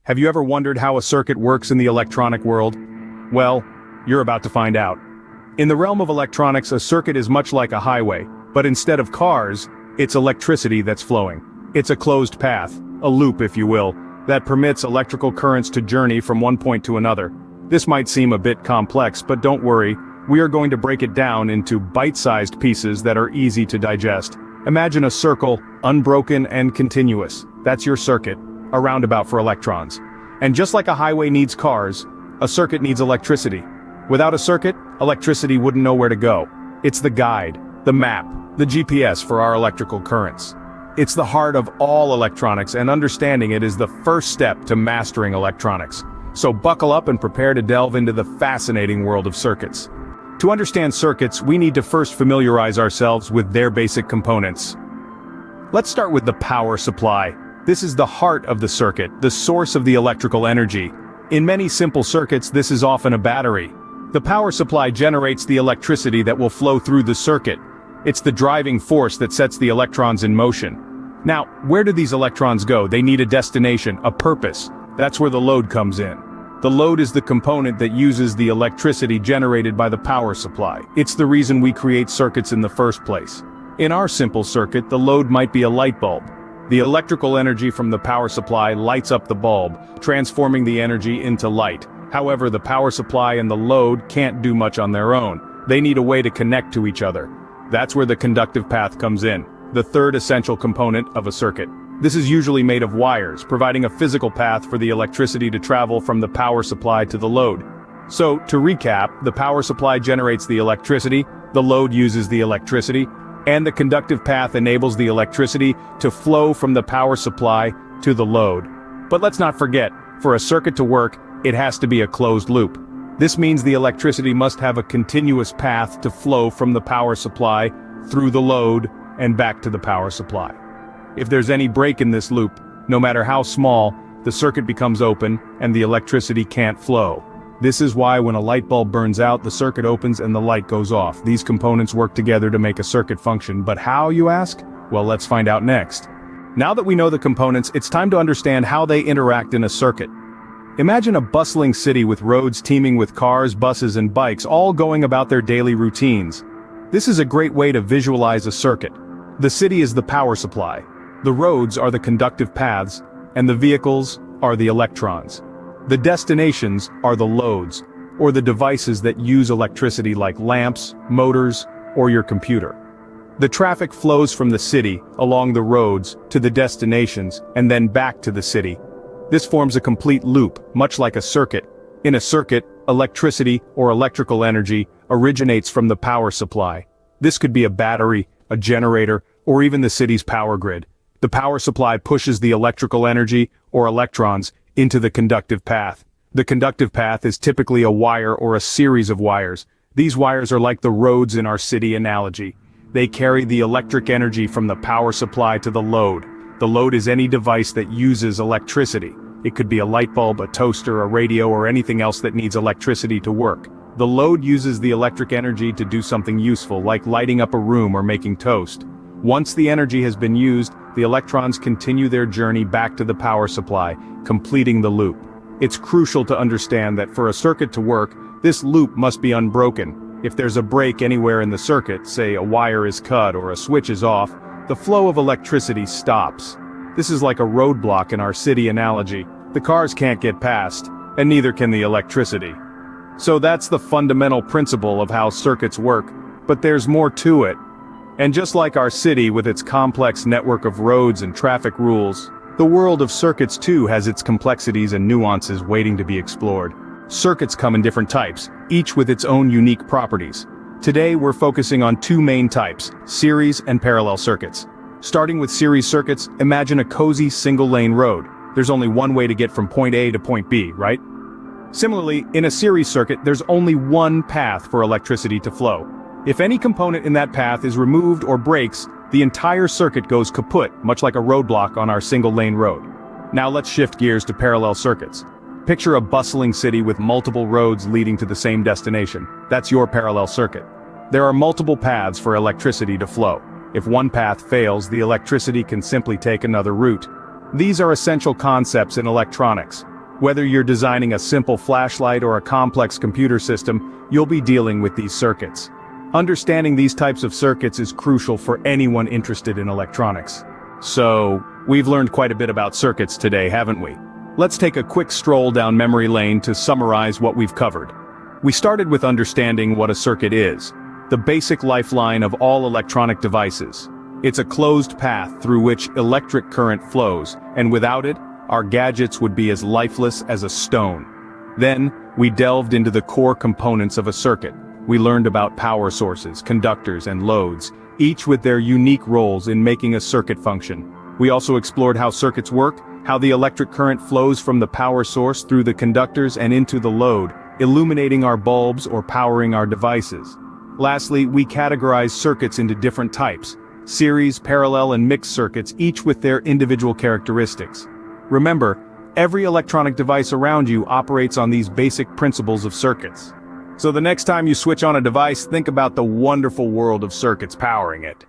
Have you ever wondered how a circuit works in the electronic world? Well, you're about to find out. In the realm of electronics, a circuit is much like a highway, but instead of cars, it's electricity that's flowing. It's a closed path, a loop if you will, that permits electrical currents to journey from one point to another. This might seem a bit complex, but don't worry, we are going to break it down into bite-sized pieces that are easy to digest. Imagine a circle, unbroken and continuous. That's your circuit, a roundabout for electrons. And just like a highway needs cars, a circuit needs electricity. Without a circuit, electricity wouldn't know where to go. It's the guide, the map, the GPS for our electrical currents. It's the heart of all electronics, and understanding it is the first step to mastering electronics. So buckle up and prepare to delve into the fascinating world of circuits. To understand circuits, we need to first familiarize ourselves with their basic components. Let's start with the power supply. This is the heart of the circuit, the source of the electrical energy. In many simple circuits, this is often a battery. The power supply generates the electricity that will flow through the circuit. It's the driving force that sets the electrons in motion. Now, where do these electrons go? They need a destination, a purpose. That's where the load comes in. The load is the component that uses the electricity generated by the power supply. It's the reason we create circuits in the first place. In our simple circuit, the load might be a light bulb. The electrical energy from the power supply lights up the bulb, transforming the energy into light. However, the power supply and the load can't do much on their own. They need a way to connect to each other. That's where the conductive path comes in, the third essential component of a circuit. This is usually made of wires, providing a physical path for the electricity to travel from the power supply to the load. So, to recap, the power supply generates the electricity, the load uses the electricity, and the conductive path enables the electricity to flow from the power supply to the load. But let's not forget, for a circuit to work, it has to be a closed loop. This means the electricity must have a continuous path to flow from the power supply, through the load, and back to the power supply. If there's any break in this loop, no matter how small, the circuit becomes open, and the electricity can't flow. This is why when a light bulb burns out, the circuit opens and the light goes off. These components work together to make a circuit function, but how, you ask? Well, let's find out next. Now that we know the components, it's time to understand how they interact in a circuit. Imagine a bustling city with roads teeming with cars, buses, and bikes, all going about their daily routines. This is a great way to visualize a circuit. The city is the power supply. The roads are the conductive paths, and the vehicles are the electrons. The destinations are the loads, or the devices that use electricity like lamps, motors, or your computer. The traffic flows from the city, along the roads, to the destinations, and then back to the city. This forms a complete loop, much like a circuit. In a circuit, electricity or electrical energy originates from the power supply. This could be a battery, a generator, or even the city's power grid. The power supply pushes the electrical energy, or electrons, into the conductive path. The conductive path is typically a wire or a series of wires. These wires are like the roads in our city analogy. They carry the electric energy from the power supply to the load. The load is any device that uses electricity. It could be a light bulb, a toaster, a radio, or anything else that needs electricity to work. The load uses the electric energy to do something useful, like lighting up a room or making toast. Once the energy has been used, the electrons continue their journey back to the power supply, completing the loop. It's crucial to understand that for a circuit to work, this loop must be unbroken. If there's a break anywhere in the circuit, say a wire is cut or a switch is off, the flow of electricity stops. This is like a roadblock in our city analogy. The cars can't get past, and neither can the electricity. So that's the fundamental principle of how circuits work, but there's more to it. And just like our city with its complex network of roads and traffic rules, the world of circuits too has its complexities and nuances waiting to be explored. Circuits come in different types, each with its own unique properties. Today we're focusing on two main types, series and parallel circuits. Starting with series circuits, imagine a cozy single-lane road. There's only one way to get from point A to point B, right? Similarly, in a series circuit, there's only one path for electricity to flow. If any component in that path is removed or breaks, the entire circuit goes kaput, much like a roadblock on our single-lane road. Now let's shift gears to parallel circuits. Picture a bustling city with multiple roads leading to the same destination. That's your parallel circuit. There are multiple paths for electricity to flow. If one path fails, the electricity can simply take another route. These are essential concepts in electronics. Whether you're designing a simple flashlight or a complex computer system, you'll be dealing with these circuits. Understanding these types of circuits is crucial for anyone interested in electronics. So, we've learned quite a bit about circuits today, haven't we? Let's take a quick stroll down memory lane to summarize what we've covered. We started with understanding what a circuit is, the basic lifeline of all electronic devices. It's a closed path through which electric current flows, and without it, our gadgets would be as lifeless as a stone. Then, we delved into the core components of a circuit. We learned about power sources, conductors, and loads, each with their unique roles in making a circuit function. We also explored how circuits work, how the electric current flows from the power source through the conductors and into the load, illuminating our bulbs or powering our devices. Lastly, we categorized circuits into different types: series, parallel, and mixed circuits, each with their individual characteristics. Remember, every electronic device around you operates on these basic principles of circuits. So the next time you switch on a device, think about the wonderful world of circuits powering it.